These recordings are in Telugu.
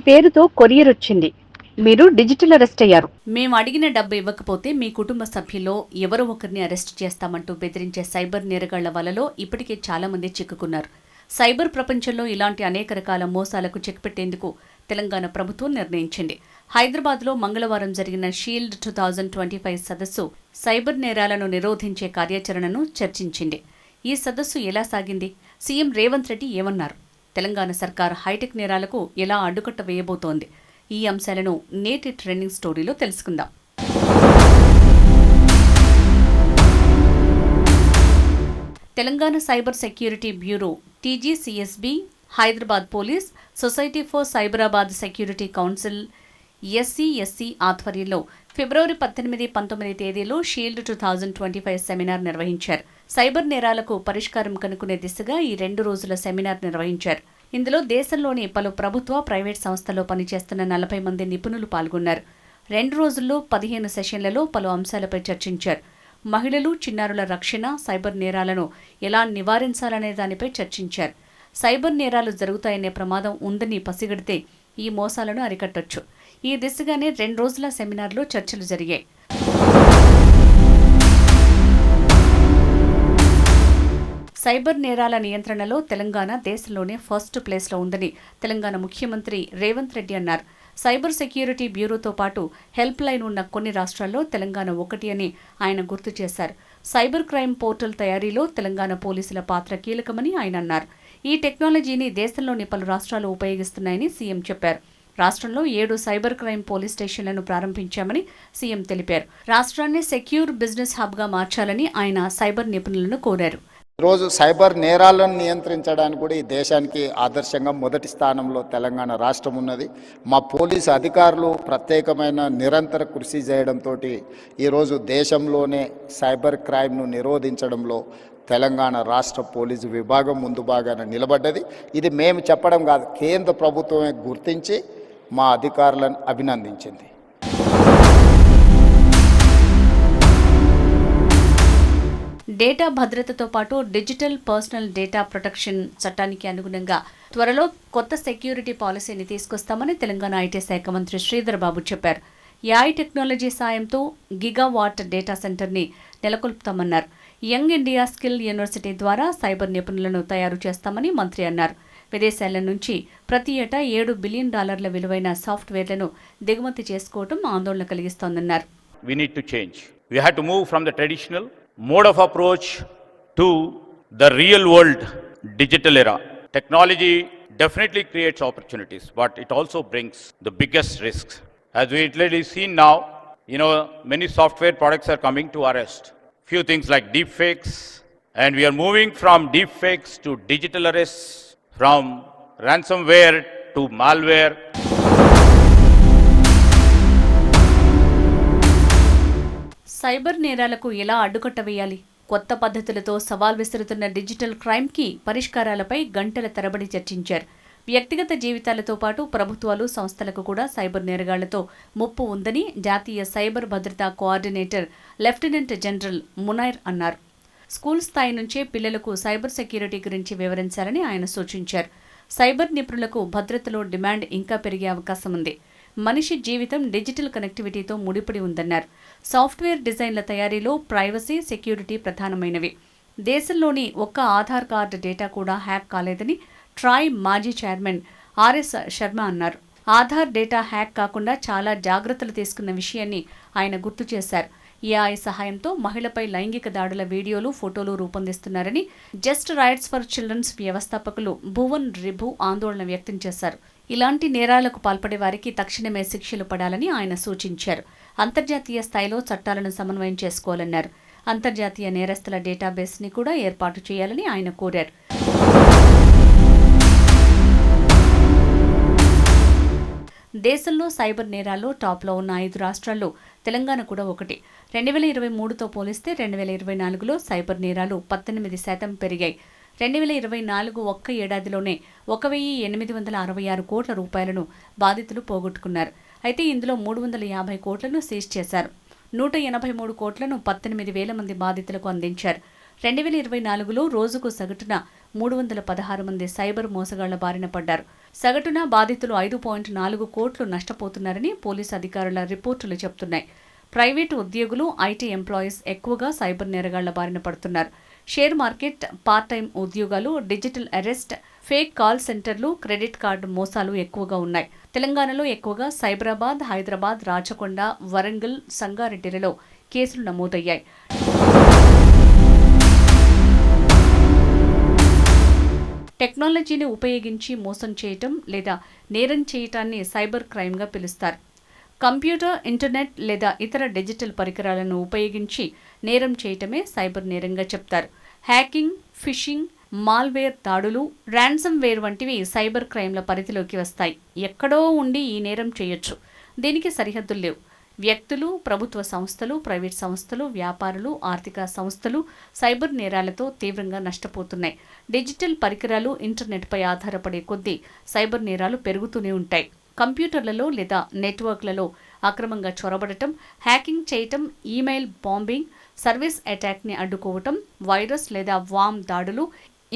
పేరుతో కొరియర్ వచ్చింది. మీరు డిజిటల్ అరెస్ట్ అయ్యారు. మేము అడిగిన డబ్బు ఇవ్వకపోతే మీ కుటుంబ సభ్యుల్లో ఎవరో ఒకరిని అరెస్ట్ చేస్తామంటూ బెదిరించే సైబర్ నేరగాళ్ల వలలో ఇప్పటికే చాలా మంది చిక్కుకున్నారు. సైబర్ ప్రపంచంలో ఇలాంటి అనేక రకాల మోసాలకు చెక్ పెట్టేందుకు తెలంగాణ ప్రభుత్వం నిర్ణయించింది. హైదరాబాద్లో మంగళవారం జరిగిన షీల్డ్ 2025 సదస్సు సైబర్ నేరాలను నిరోధించే కార్యాచరణను చర్చించింది. ఈ సదస్సు ఎలా సాగింది? సీఎం రేవంత్ రెడ్డి ఏమన్నారు? తెలంగాణ సర్కార్ హైటెక్ నేరాలకు ఎలా అడ్డుకట్ట వేయబోతోంది? ఈ అంశాలను నేటి ట్రెండింగ్ స్టోరీలో తెలుసుకుందాం. Telangana cyber security bureau టీజీసీఎస్బీ, Hyderabad police, society for Cyberabad security council SC SC ఆధ్వర్యంలో ఫిబ్రవరి 18, 19 తేదీలో షీల్డ్ 2025 సెమినార్ నిర్వహించారు. సైబర్ నేరాలకు పరిష్కారం కనుక్కునే దిశగా ఈ 2 రోజుల సెమినార్ నిర్వహించారు. ఇందులో దేశంలోని పలు ప్రభుత్వ, ప్రైవేట్ సంస్థల్లో పనిచేస్తున్న 40 మంది నిపుణులు పాల్గొన్నారు. 2 రోజుల్లో 15 సెషన్లలో పలు అంశాలపై చర్చించారు. మహిళలు, చిన్నారుల రక్షణ, సైబర్ నేరాలను ఎలా నివారించాలనే దానిపై చర్చించారు. సైబర్ నేరాలు జరుగుతాయనే ప్రమాదం ఉందని పసిగడితే ఈ మోసాలను అరికట్టొచ్చు. ఈ దిశగానే 2 రోజుల సెమినార్లో చర్చలు జరిగాయి. సైబర్ నేరాల నియంత్రణలో తెలంగాణ దేశంలోనే ఫస్ట్ ప్లేస్లో ఉందని తెలంగాణ ముఖ్యమంత్రి రేవంత్ రెడ్డి అన్నారు. సైబర్ సెక్యూరిటీ బ్యూరోతో పాటు హెల్ప్ లైన్ ఉన్న కొన్ని రాష్ట్రాల్లో తెలంగాణ ఒకటి అని ఆయన గుర్తు చేశారు. సైబర్ క్రైమ్ పోర్టల్ తయారీలో తెలంగాణ పోలీసుల పాత్ర కీలకమని ఆయన అన్నారు. ఈ టెక్నాలజీని దేశంలోని పలు రాష్ట్రాలు ఉపయోగిస్తున్నాయని సీఎం చెప్పారు. రాష్ట్రంలో 7 సైబర్ క్రైమ్ పోలీస్ స్టేషన్లను ప్రారంభించామని సీఎం తెలిపారు. రాష్ట్రాన్ని సెక్యూర్ బిజినెస్ హబ్గా మార్చాలని ఆయన సైబర్ నిపుణులను కోరారు. ఈరోజు సైబర్ నేరాలను నియంత్రించడానికి కూడా ఈ దేశానికి ఆదర్శంగా మొదటి స్థానంలో తెలంగాణ రాష్ట్రం ఉన్నది. మా పోలీసు అధికారులు ప్రత్యేకమైన నిరంతర కృషి చేయడంతో ఈరోజు దేశంలోనే సైబర్ క్రైమ్ను నిరోధించడంలో తెలంగాణ రాష్ట్ర పోలీసు విభాగం ముందు భాగాన నిలబడ్డది. ఇది మేము చెప్పడం కాదు, కేంద్ర ప్రభుత్వమే గుర్తించి మా అధికారులను అభినందించింది. డేటా భద్రతతో పాటు డిజిటల్ పర్సనల్ డేటా ప్రొటెక్షన్ చట్టానికి అనుగుణంగా త్వరలో కొత్త సెక్యూరిటీ పాలసీని తీసుకొస్తామని తెలంగాణ ఐటీ శాఖ మంత్రి శ్రీధర్ బాబు చెప్పారు. ఏఐ టెక్నాలజీ సాయంతో గిగావాట్ డేటా సెంటర్ని నెలకొల్పుతామన్నారు. యంగ్ ఇండియా స్కిల్ యూనివర్సిటీ ద్వారా సైబర్ నిపుణులను తయారు చేస్తామని మంత్రి అన్నారు. విదేశాల నుంచి ప్రతి ఏటా $7 బిలియన్ విలువైన సాఫ్ట్వేర్లను దిగుమతి చేసుకోవడం ఆందోళన కలిగిస్తోందన్నారు. We need to change. We have to move from the traditional mode of approach to the real world digital era. Technology definitely creates opportunities, but it also brings the biggest risks. As we clearly see now, many software products are coming to arrest. Few things like deepfakes, and we are moving from deepfakes to digital arrests, from ransomware to malware. Cyber నేరాలకు ఎలా అడ్డుకట్ట వేయాలి? కొత్త పద్ధతులతో సవాల్ విసురుతున్న డిజిటల్ క్రైమ్కి పరిష్కారాలపై గంటల తరబడి చర్చించారు. వ్యక్తిగత జీవితాలతో పాటు ప్రభుత్వాలు, సంస్థలకు కూడా సైబర్ నేరగాళ్లతో ముప్పు ఉందని జాతీయ సైబర్ భద్రతా కోఆర్డినేటర్ లెఫ్టినెంట్ జనరల్ మునైర్ అన్నారు. స్కూల్ స్థాయి నుంచే పిల్లలకు సైబర్ సెక్యూరిటీ గురించి వివరించాలని ఆయన సూచించారు. సైబర్ నిపుణులకు భద్రతలో డిమాండ్ ఇంకా పెరిగే అవకాశం ఉంది. మనిషి జీవితం డిజిటల్ కనెక్టివిటీతో ముడిపడి ఉందన్నారు. సాఫ్ట్వేర్ డిజైన్ల తయారీలో ప్రైవసీ, సెక్యూరిటీ ప్రధానమైనవి. దేశంలోని ఒక్క ఆధార్ కార్డు డేటా కూడా హ్యాక్ కాలేదని ట్రాయ్ మాజీ చైర్మన్ ఆర్ఎస్ శర్మ అన్నారు. ఆధార్ డేటా హ్యాక్ కాకుండా చాలా జాగ్రత్తలు తీసుకున్న విషయాన్ని ఆయన గుర్తు చేశారు. ఏఐ సహాయంతో మహిళపై లైంగిక దాడుల వీడియోలు, ఫోటోలు రూపొందిస్తున్నారని జస్ట్ రైట్స్ ఫర్ చిల్డ్రన్స్ వ్యవస్థాపకులు భువన్ రిభు ఆందోళన వ్యక్తం చేశారు. ఇలాంటి నేరాలకు పాల్పడే వారికి తక్షణమే శిక్షలు పడాలని ఆయన సూచించారు. అంతర్జాతీయ స్థాయిలో చట్టాలను సమన్వయం చేసుకోవాలన్నారు. అంతర్జాతీయ నేరస్తుల డేటాబేస్ని కూడా ఏర్పాటు చేయాలని ఆయన కోరారు. దేశంలో సైబర్ నేరాల్లో టాప్లో ఉన్న 5 రాష్ట్రాల్లో తెలంగాణ కూడా ఒకటి. 2023తో పోలిస్తే 2024లో సైబర్ నేరాలు 18% పెరిగాయి. 2024 ఒక్క ఏడాదిలోనే 1,866 కోట్ల రూపాయలను బాధితులు పోగొట్టుకున్నారు. అయితే ఇందులో 350 కోట్లను సీజ్ చేశారు. 183 కోట్లను 18,000 మంది బాధితులకు అందించారు. 2024లో రోజుకు సగటున 316 మంది సైబర్ మోసగాళ్ల బారిన పడ్డారు. సగటున బాధితులు 5.4 కోట్లు నష్టపోతున్నారని పోలీసు అధికారుల రిపోర్టులు చెబుతున్నాయి. ప్రైవేటు ఉద్యోగులు, ఐటీ ఎంప్లాయీస్ ఎక్కువగా సైబర్ నేరగాళ్ల బారిన పడుతున్నారు. షేర్ మార్కెట్, పార్ట్ టైం ఉద్యోగాలు, డిజిటల్ అరెస్ట్, ఫేక్ కాల్ సెంటర్లు, క్రెడిట్ కార్డు మోసాలు ఎక్కువగా ఉన్నాయి. తెలంగాణలో ఎక్కువగా సైబరాబాద్, హైదరాబాద్, రాచకొండ, వరంగల్, సంగారెడ్డిలలో కేసులు నమోదయ్యాయి. టెక్నాలజీని ఉపయోగించి మోసం చేయటం లేదా నేరం చేయటాన్ని సైబర్ క్రైమ్గా పిలుస్తారు. కంప్యూటర్, ఇంటర్నెట్ లేదా ఇతర డిజిటల్ పరికరాలను ఉపయోగించి నేరం చేయటమే సైబర్ నేరంగా చెప్తారు. హ్యాకింగ్, ఫిషింగ్, మాల్వేర్ దాడులు, ర్యాన్సమ్ వేర్ వంటివి సైబర్ క్రైమ్ల పరిధిలోకి వస్తాయి. ఎక్కడో ఉండి ఈ నేరం చేయొచ్చు. దీనికి సరిహద్దులు లేవు. వ్యక్తులు, ప్రభుత్వ సంస్థలు, ప్రైవేట్ సంస్థలు, వ్యాపారులు, ఆర్థిక సంస్థలు సైబర్ నేరాలతో తీవ్రంగా నష్టపోతున్నాయి. డిజిటల్ పరికరాలు, ఇంటర్నెట్పై ఆధారపడే కొద్దీ సైబర్ నేరాలు పెరుగుతూనే ఉంటాయి. కంప్యూటర్లలో లేదా నెట్వర్క్లలో అక్రమంగా చొరబడటం, హ్యాకింగ్ చేయటం, ఈమెయిల్ బాంబింగ్, సర్వీస్ అటాక్ని అడ్డుకోవటం, వైరస్ లేదా వామ్ దాడులు,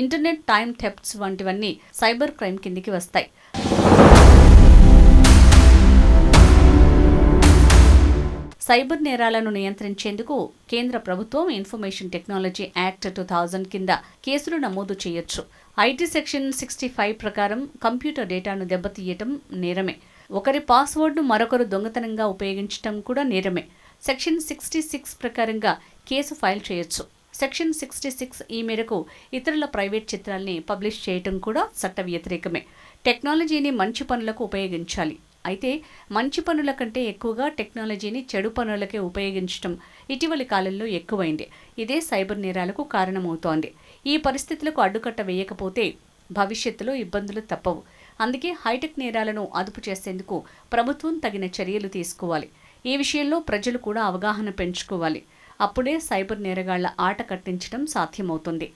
ఇంటర్నెట్ టైమ్ థెఫ్ట్స్ వంటివన్నీ సైబర్ క్రైమ్ కిందికి వస్తాయి. సైబర్ నేరాలను నియంత్రించేందుకు కేంద్ర ప్రభుత్వం ఇన్ఫర్మేషన్ టెక్నాలజీ యాక్ట్ 2000 కింద కేసులు నమోదు చేయొచ్చు. ఐటీ సెక్షన్ 65 ప్రకారం కంప్యూటర్ డేటాను దెబ్బతీయటం నేరమే. ఒకరి పాస్వర్డ్ను మరొకరు దొంగతనంగా ఉపయోగించటం కూడా నేరమే. సెక్షన్ 66 ప్రకారంగా కేసు ఫైల్ చేయొచ్చు. సెక్షన్ 66 ఈ మేరకు ఇతరుల ప్రైవేట్ చిత్రాల్ని పబ్లిష్ చేయటం కూడా చట్ట వ్యతిరేకమే. టెక్నాలజీని మంచి పనులకు ఉపయోగించాలి. అయితే మంచి పనుల కంటే ఎక్కువగా టెక్నాలజీని చెడు పనులకే ఉపయోగించడం ఇటీవలి కాలంలో ఎక్కువైంది. ఇదే సైబర్ నేరాలకు కారణమవుతోంది. ఈ పరిస్థితులకు అడ్డుకట్ట వేయకపోతే భవిష్యత్తులో ఇబ్బందులు తప్పవు. అందుకే హైటెక్ నేరాలను అదుపు చేసేందుకు ప్రభుత్వం తగిన చర్యలు తీసుకోవాలి. ఈ విషయంలో ప్రజలు కూడా అవగాహన పెంచుకోవాలి. అప్పుడే సైబర్ నేరగాళ్ల ఆట కట్టించడం సాధ్యమవుతుంది.